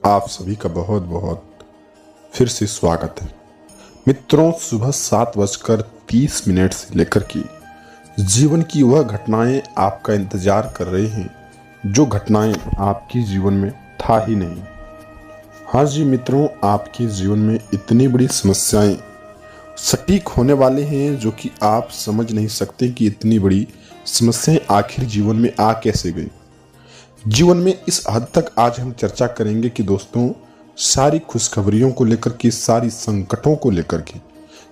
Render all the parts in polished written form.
आप सभी का बहुत बहुत फिर से स्वागत है। मित्रों, सुबह 7:30 से लेकर के जीवन की वह घटनाएं आपका इंतजार कर रहे हैं जो घटनाएं आपके जीवन में था ही नहीं। हाँ जी मित्रों, आपके जीवन में इतनी बड़ी समस्याएं सटीक होने वाले हैं जो कि आप समझ नहीं सकते कि इतनी बड़ी समस्याएं आखिर जीवन में आ कैसे गई। जीवन में इस हद तक आज हम चर्चा करेंगे कि दोस्तों, सारी खुशखबरियों को लेकर के, सारी संकटों को लेकर के,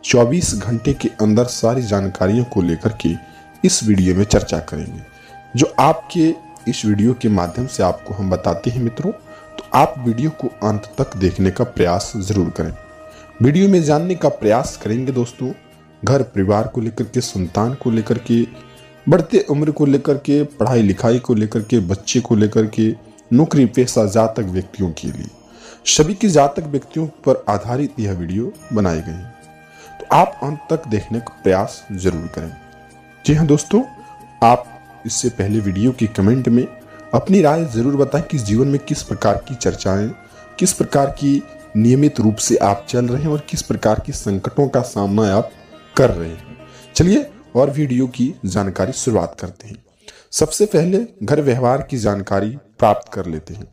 24 घंटे के अंदर सारी जानकारियों को लेकर के इस वीडियो में चर्चा करेंगे, जो आपके इस वीडियो के माध्यम से आपको हम बताते हैं। मित्रों, तो आप वीडियो को अंत तक देखने का प्रयास जरूर करें। वीडियो में जानने का प्रयास करेंगे दोस्तों, घर परिवार को लेकर के, संतान को लेकर के, बढ़ते उम्र को लेकर के, पढ़ाई लिखाई को लेकर के, बच्चे को लेकर के, नौकरी पेशा जातक व्यक्तियों के लिए, सभी के जातक व्यक्तियों पर आधारित यह वीडियो बनाई गई है। तो आप अंत तक देखने का प्रयास जरूर करें। जी हाँ दोस्तों, आप इससे पहले वीडियो की कमेंट में अपनी राय जरूर बताएं कि जीवन में किस प्रकार की चर्चाएं, किस प्रकार की नियमित रूप से आप चल रहे हैं और किस प्रकार की संकटों का सामना आप कर रहे हैं। चलिए और वीडियो की जानकारी शुरुआत करते हैं। सबसे पहले घर व्यवहार की जानकारी प्राप्त कर लेते हैं।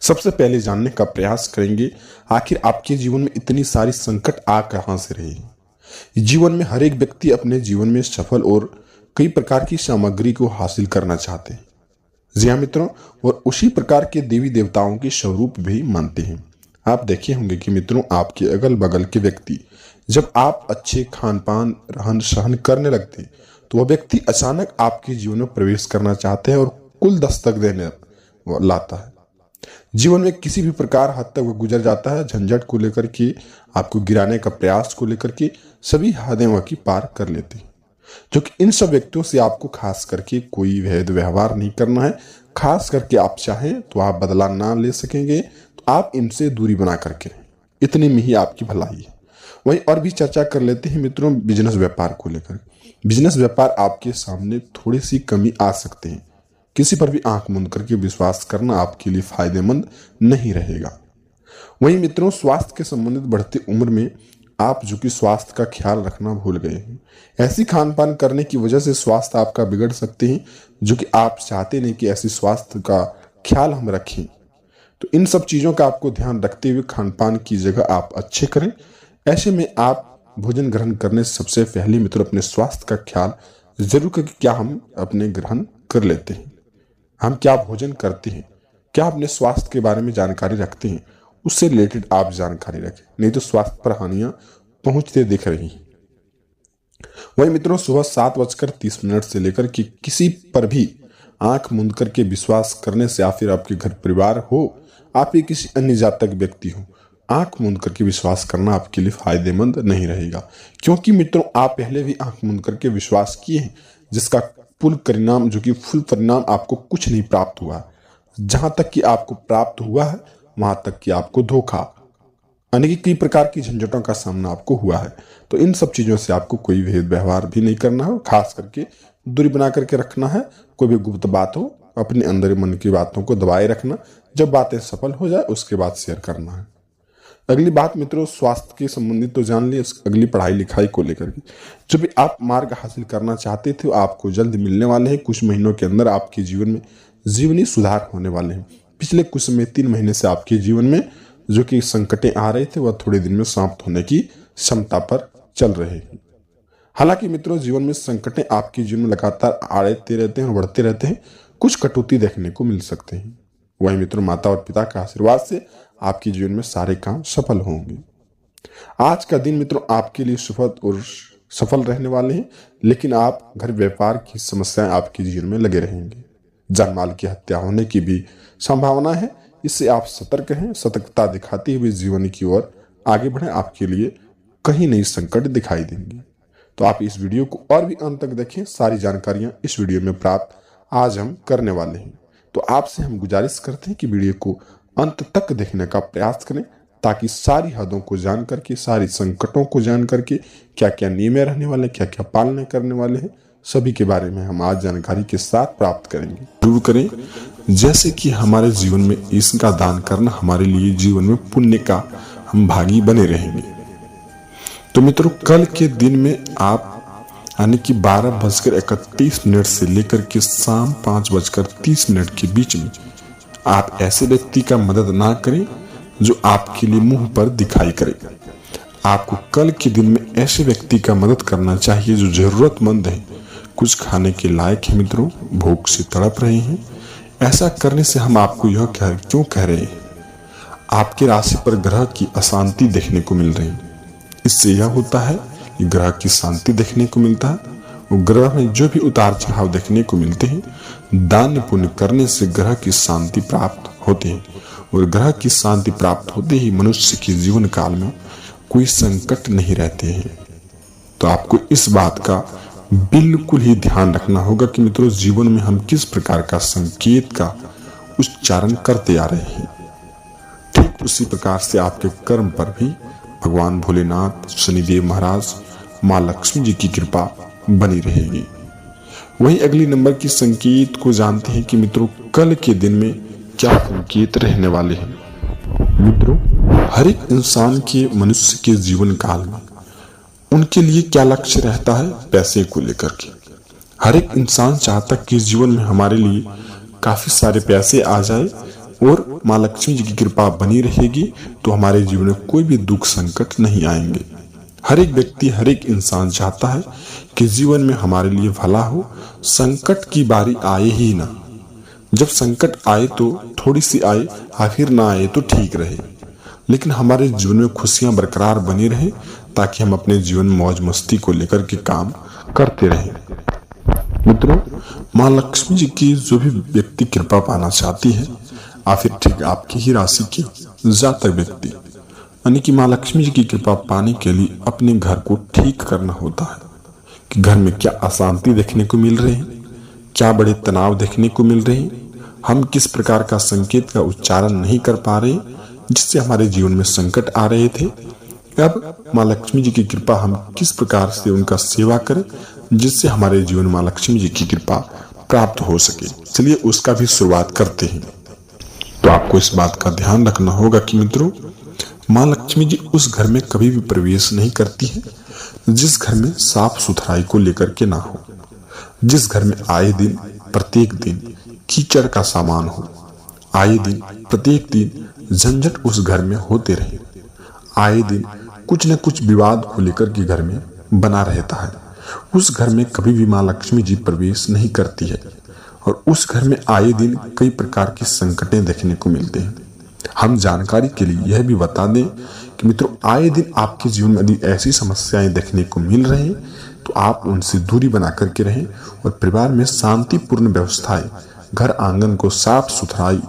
सबसे पहले जानने का प्रयास करेंगे आखिर आपके जीवन में इतनी सारी संकट आ कहां से रही है। जीवन में हर एक व्यक्ति अपने जीवन में सफल और कई प्रकार की सामग्री को हासिल करना चाहते हैं। जी हाँ मित्रों, और उसी प्रकार के देवी देवताओं के स्वरूप भी मानते हैं। आप देखे होंगे कि मित्रों, आपके अगल बगल के व्यक्ति जब आप अच्छे खान पान रहन सहन करने लगते हैं तो वह व्यक्ति अचानक आपके जीवन में प्रवेश करना चाहते हैं और कुल दस्तक देने लाता है। जीवन में किसी भी प्रकार हद तक वह गुजर जाता है। झंझट को लेकर के, आपको गिराने का प्रयास को लेकर के सभी हदें वह की पार कर लेते हैं। जो कि इन सब व्यक्तियों से आपको खास करके कोई भेद व्यवहार नहीं करना है। खास करके आप चाहें तो आप बदला ना ले सकेंगे, तो आप इनसे दूरी बना करके रहें। इतनी में ही आपकी भलाई है। वहीं और भी चर्चा कर लेते हैं मित्रों, बिजनेस व्यापार को लेकर। बिजनेस व्यापार आपके सामने थोड़ी सी कमी आ सकते हैं। किसी पर भी आंख मूंद करके विश्वास करना आपके लिए फायदेमंद नहीं रहेगा। वहीं मित्रों, स्वास्थ्य के संबंधित बढ़ती उम्र में आप जो कि स्वास्थ्य का ख्याल रखना भूल गए हैं। ऐसी खान पान करने की वजह से स्वास्थ्य आपका बिगड़ सकते हैं, जो कि आप चाहते नहीं कि ऐसी स्वास्थ्य का ख्याल हम रखें। तो इन सब चीजों का आपको ध्यान रखते हुए खान पान की जगह आप अच्छे करें। ऐसे में आप भोजन ग्रहण करने से सबसे पहले मित्रों अपने स्वास्थ्य का ख्याल जरूर करें कि क्या हम अपने ग्रहण कर लेते हैं, हम क्या भोजन करते हैं, क्या अपने स्वास्थ्य के बारे में जानकारी रखते हैं। उससे रिलेटेड आप जानकारी रखें, नहीं तो स्वास्थ्य पर हानियां पहुंचते दिख रही हैं। वही मित्रों, सुबह 7:30 से लेकर कि किसी पर भी आंख मूंद करके विश्वास करने से, या फिर आपके घर परिवार हो, आप ही किसी अन्य जातक व्यक्ति हो, आंख मूंद करके विश्वास करना आपके लिए फायदेमंद नहीं रहेगा। क्योंकि मित्रों, आप पहले भी आंख मूंद करके विश्वास किए हैं, जिसका फुल परिणाम आपको कुछ नहीं प्राप्त हुआ। जहां तक कि आपको प्राप्त हुआ है वहां तक कि आपको धोखा, अनेक कई प्रकार की झंझटों का सामना आपको हुआ है। तो इन सब चीजों से आपको कोई भेद व्यवहार भी नहीं करना है, खास करके दूरी बना करके रखना है। कोई भी गुप्त बात हो, अपने अंदर मन की बातों को दबाए रखना। जब बातें सफल हो जाए उसके बाद शेयर करना है। अगली बात मित्रों, स्वास्थ्य के संबंधित तो जान लिया। अगली पढ़ाई लिखाई को लेकर के जो भी आप मार्ग हासिल करना चाहते थे, आपको जल्द मिलने वाले हैं। कुछ महीनों के अंदर आपके जीवन में जीवनी सुधार होने वाले हैं। पिछले कुछ समय 3 महीने से आपके जीवन में जो कि संकटें आ रहे थे, वह थोड़े दिन में समाप्त होने की क्षमता पर चल रहे हैं। हालांकि मित्रों, जीवन में संकटें आपके जीवन में लगातार आते रहते हैं और बढ़ते रहते हैं। कुछ कटौती देखने को मिल सकते हैं। वही मित्रों, माता और पिता के आशीर्वाद से आपके जीवन में सारे काम सफल होंगे। आज का दिन मित्रों आपके लिए सुखद और सफल रहने वाले हैं, लेकिन आप घर व्यापार की समस्याएं आपके जीवन में लगे रहेंगे। जान माल की हत्या होने की भी संभावना है। इससे आप सतर्क हैं। सतर्कता दिखाते हुए जीवन की ओर आगे बढ़ें। आपके लिए कहीं नई संकट दिखाई देंगे। तो आप इस वीडियो को और भी अंत तक देखें। सारी जानकारियां इस वीडियो में प्राप्त आज हम करने वाले हैं। तो आपसे हम गुजारिश करते हैं कि वीडियो को अंत तक देखने का प्रयास करें, ताकि सारी हदों को जान करके, सारी संकटों को जान करके, क्या क्या नियम रहने वाले, क्या क्या पालने करने वाले हैं, सभी के बारे में हम आज जानकारी के साथ प्राप्त करेंगे। जरूर करें, जैसे कि हमारे जीवन में इसका दान करना हमारे लिए जीवन में पुण्य का हम भागी बने रहेंगे। तो मित्रों, कल के दिन में आप यानी कि 12:31 से लेकर के शाम 5:30 के बीच में आप ऐसे व्यक्ति का मदद ना करें जो आपके लिए मुंह पर दिखाई करे। आपको कल के दिन में ऐसे व्यक्ति का मदद करना चाहिए जो जरूरतमंद है, कुछ खाने के लायक है मित्रों, भूख से तड़प रहे हैं। ऐसा करने से हम आपको यह क्यों कह रहे हैं? आपके राशि पर ग्रह की अशांति देखने को मिल रही है। इससे यह होता है कि ग्रह की शांति देखने को मिलता है। वो ग्रह में जो भी उतार चढ़ाव देखने को मिलते हैं, दान पुण्य करने से ग्रह की शांति प्राप्त होती है। और ग्रह की शांति प्राप्त होते ही मनुष्य के जीवन काल में कोई संकट नहीं रहते हैं। तो आपको इस बात का बिल्कुल ही ध्यान रखना होगा कि मित्रों, जीवन में हम किस प्रकार का संकेत का उच्चारण करते आ रहे हैं। ठीक उसी प्रकार से आपके कर्म पर भी भगवान भोलेनाथ, शनिदेव महाराज, माँ लक्ष्मी जी की कृपा बनी रहेगी। वहीं अगली नंबर की संकेत को जानते हैं कि मित्रों, कल के दिन में क्या संकेत रहने वाले हैं। मित्रों, हर एक इंसान के मनुष्य के जीवन काल में उनके लिए क्या लक्ष्य रहता है? पैसे को लेकर के हर एक इंसान चाहता है कि जीवन में हमारे लिए काफी सारे पैसे आ जाए और माँ लक्ष्मी जी की कृपा बनी रहेगी तो हमारे जीवन में कोई भी दुख संकट नहीं आएंगे। हर एक व्यक्ति, हर एक इंसान चाहता है कि जीवन में हमारे लिए भला हो, संकट की बारी आए ही ना। जब संकट आए तो थोड़ी सी आए, आखिर ना आए तो ठीक रहे, लेकिन हमारे जीवन में खुशियां बरकरार बनी रहे ताकि हम अपने जीवन में मौज मस्ती को लेकर के काम करते रहें। मित्रों, माँ लक्ष्मी जी की जो भी व्यक्ति कृपा पाना चाहती है, फिर ठीक आपकी ही राशि के जातक व्यक्ति यानी कि माँ लक्ष्मी जी की कृपा पाने के लिए अपने घर को ठीक करना होता है कि घर में क्या अशांति देखने को मिल रही है, क्या बड़े तनाव देखने को मिल रहे हैं, हम किस प्रकार का संकेत का उच्चारण नहीं कर पा रहे जिससे हमारे जीवन में संकट आ रहे थे। अब माँ लक्ष्मी जी की कृपा हम किस प्रकार से उनका सेवा करें जिससे हमारे जीवन में माँ लक्ष्मी जी की कृपा प्राप्त हो सके। चलिए उसका भी शुरुआत करते हैं। तो आपको इस बात का ध्यान रखना होगा कि मित्रों, माँ लक्ष्मी जी उस घर में कभी भी प्रवेश नहीं करती है जिस घर में साफ सुथराई को लेकर के ना हो, जिस घर में आए दिन प्रत्येक दिन कीचड़ का सामान हो, आए दिन प्रत्येक दिन झंझट उस घर में होते रहे, आए दिन कुछ न कुछ विवाद को लेकर के घर में बना रहता है, उस घर में कभी भी माँ लक्ष्मी जी प्रवेश नहीं करती है और उस घर में आए दिन कई प्रकार की संकटें देखने को मिलते हैं। हम जानकारी के लिए यह भी बता दें कि मित्रों, आए दिन आपके जीवन में यदि ऐसी समस्याएं देखने को मिल रही हैं तो आप उनसे दूरी बना करके रहें और परिवार में शांतिपूर्ण व्यवस्थाएं, घर आंगन को साफ सुथराई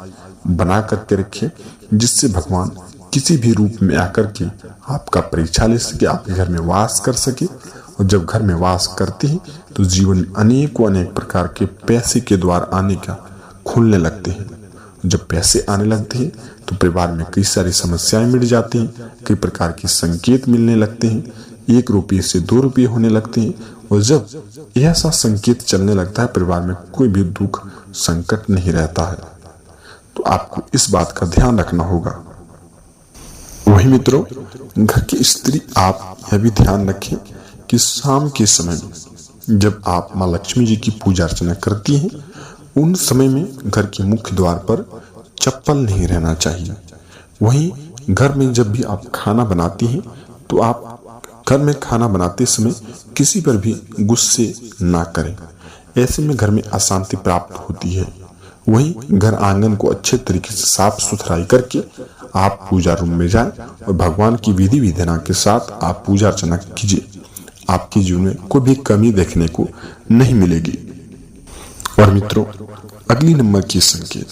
बना करके रखें जिससे भगवान किसी भी रूप में आकर के आपका परीक्षा ले सके, आपके घर में वास कर सके। और जब घर में वास करते हैं तो जीवन में अनेक प्रकार के पैसे के द्वार आने का खुलने लगते हैं। जब पैसे आने लगते हैं तो परिवार में कई सारी समस्याएं मिट जाती हैं, कई प्रकार के संकेत मिलने लगते हैं, 1 रुपये से 2 रुपये होने लगते हैं। और जब ऐसा संकेत चलने लगता है परिवार में कोई भी दुख संकट नहीं रहता है। तो आपको इस बात का ध्यान रखना होगा। वही मित्रों, घर की स्त्री आप यह भी ध्यान रखें कि शाम के समय में जब आप माँ लक्ष्मी जी की पूजा अर्चना करती हैं उन समय में घर के मुख्य द्वार पर चप्पल नहीं रहना चाहिए। वहीं घर में जब भी आप खाना बनाती हैं तो आप घर में खाना बनाते समय किसी पर भी गुस्से ना करें, ऐसे में घर में अशांति प्राप्त होती है। वहीं घर आंगन को अच्छे तरीके से साफ सुथराई करके आप पूजा रूम में जाएं और भगवान की विधि विधान के साथ आप पूजा अर्चना कीजिए। आपके जीवन में कोई भी कमी देखने को नहीं मिलेगी। और मित्रों, अगली नंबर की संकेत,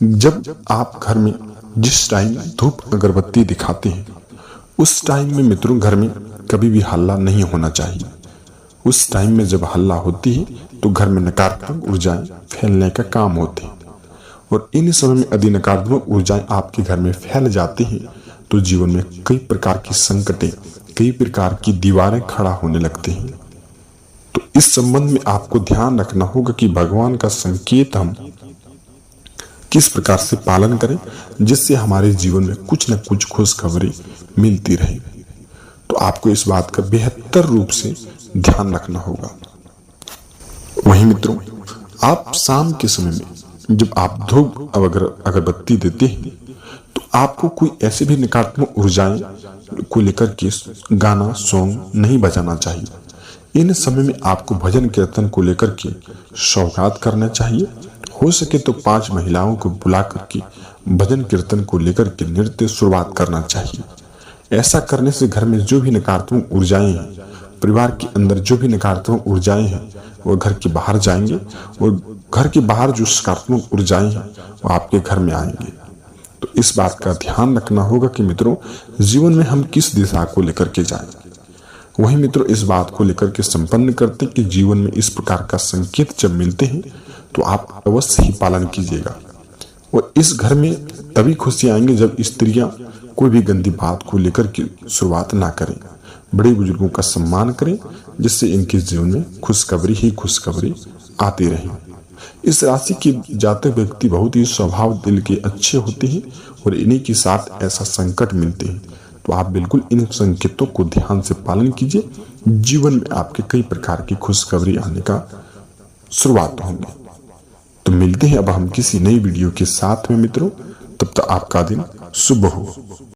जब आप घर में जिस टाइम धूप अगरबत्ती दिखाते हैं उस टाइम में मित्रों घर में कभी भी हल्ला नहीं होना चाहिए। उस टाइम में जब हल्ला होती है तो घर में नकारात्मक ऊर्जाएं फैलने का काम होते हैं और इन समय में यदि नकारात्मक ऊर्जाएं आपके घर में फैल जाती हैं तो जीवन में कई प्रकार की संकटें, कई प्रकार की दीवारें खड़ा होने लगते हैं। तो इस संबंध में आपको ध्यान रखना होगा कि भगवान का संकेत हम किस प्रकार से पालन करें जिससे हमारे जीवन में कुछ न कुछ खुशखबरी मिलती रहे। तो आपको इस बात का बेहतर रूप से ध्यान रखना होगा। वहीं मित्रों, आप शाम के समय में जब आप धूप अगरबत्ती देते हैं तो आपको कोई ऐसे भी नकारात्मक ऊर्जाएं को लेकर के गाना सॉन्ग नहीं बजाना चाहिए। इन समय में आपको भजन कीर्तन को लेकर के सौगात करना चाहिए। हो सके तो 5 महिलाओं को बुला करके भजन कीर्तन को लेकर के नृत्य शुरुआत करना चाहिए। ऐसा करने से घर में जो भी नकारात्मक ऊर्जाएं हैं, परिवार के अंदर जो भी नकारात्मक ऊर्जाएं हैं, वो घर के बाहर जाएंगे और घर के बाहर जो सकारात्मक ऊर्जाएं हैं वो आपके घर में आएंगे। तो इस बात का ध्यान रखना होगा कि मित्रों, जीवन में हम किस दिशा को लेकर के जाएं। वही मित्रों, इस बात को लेकर के संपन्न करते कि जीवन में इस प्रकार का संकेत जब मिलते हैं तो आप अवश्य ही पालन कीजिएगा। और इस घर में तभी खुशी आएंगे जब स्त्रियां कोई भी गंदी बात को लेकर के शुरुआत ना करें, बड़े बुजुर्गों का सम्मान करें, जिससे इनके जीवन में खुशखबरी ही खुशखबरी आती रहे। इस राशि के जातक व्यक्ति बहुत ही स्वभाव दिल के अच्छे होते हैं और इन्हीं के साथ ऐसा संकट मिलते हैं। तो आप बिल्कुल इन संकेतों को ध्यान से पालन कीजिए। जीवन में आपके कई प्रकार की खुशखबरी आने का शुरुआत होंगे। तो मिलते हैं अब हम किसी नई वीडियो के साथ में मित्रों। तब तक आपका दिन शुभ हो।